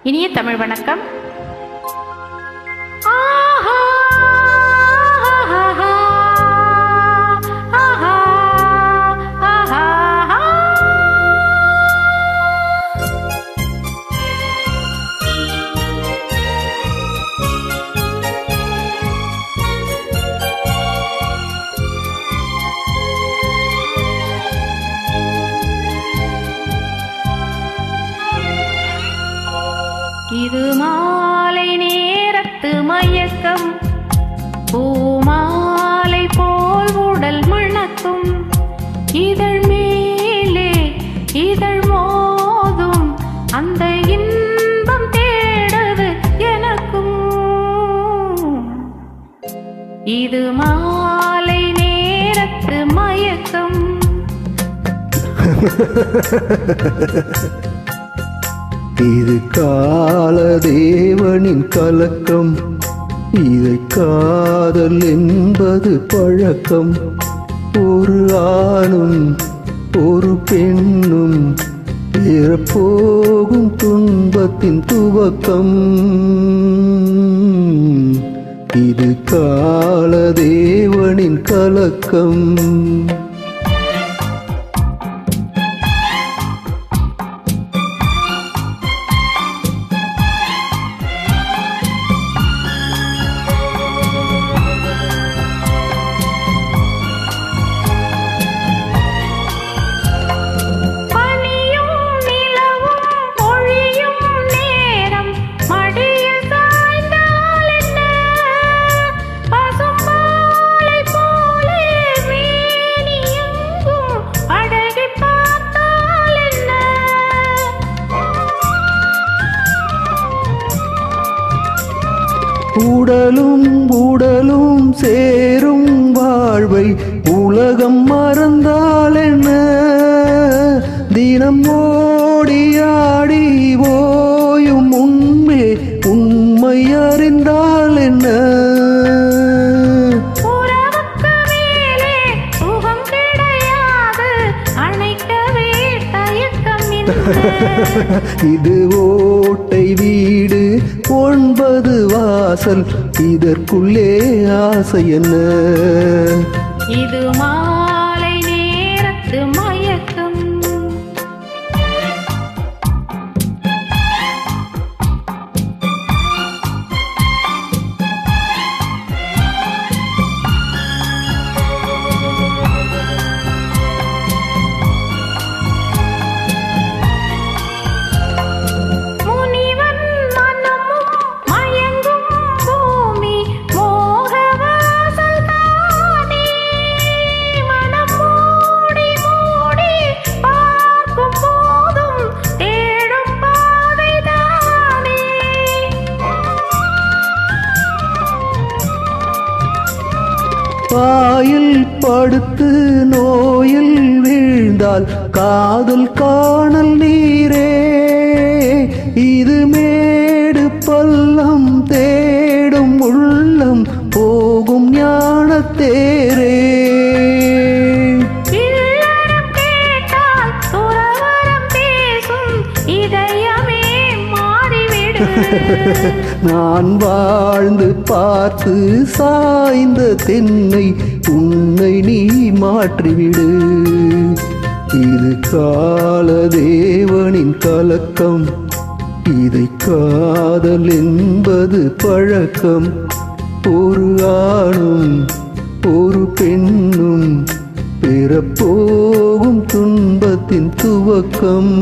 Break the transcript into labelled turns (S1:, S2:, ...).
S1: இனிய தமிழ் வணக்கம். இது மாலை நேரத்து மயக்கம், பூமாலை போல் உடல் மணக்கும், இதழ் மேலே இதழ் மோதும், அந்த இன்பம் தேடுது எனக்கும். இது மாலை நேரத்து மயக்கம்.
S2: இது காலதேவனின் கலக்கம், இதை காதல் என்பது பழக்கம். ஒரு ஆணும் ஒரு பெண்ணும் போகும் துன்பத்தின் துவக்கம். இது காலதேவனின் கலக்கம். உடலும் உடலும் சேரும் வாழ்வை உலகம் மறந்தால் என்ன? தினம் ஓடியாடி ஓயும் உண்மை உண்மை அறிந்தால் என்ன? இது ஓட்டை வீடு 9 வாசல், இதற்குள்ளே ஆசை என்ன?
S1: இது மாலை நேரத்து மயக்கம்.
S2: பாயில் படுத்து நோயில் வீழ்ந்தால் காதல் காணல் நீரே. இது மேடு பள்ளம் தேடும் உள்ளம் போகும் ஞானத்தேரே. நான் வாழ்ந்து பார்த்து சாய்ந்த தென்னை உன்னை நீ மாற்றிவிடு. இது காலதேவனின் கலக்கம், இதை காதல் என்பது பழக்கம். ஒரு ஆணும் ஒரு பெண்ணும் பெறப்போகும் துன்பத்தின் துவக்கம்.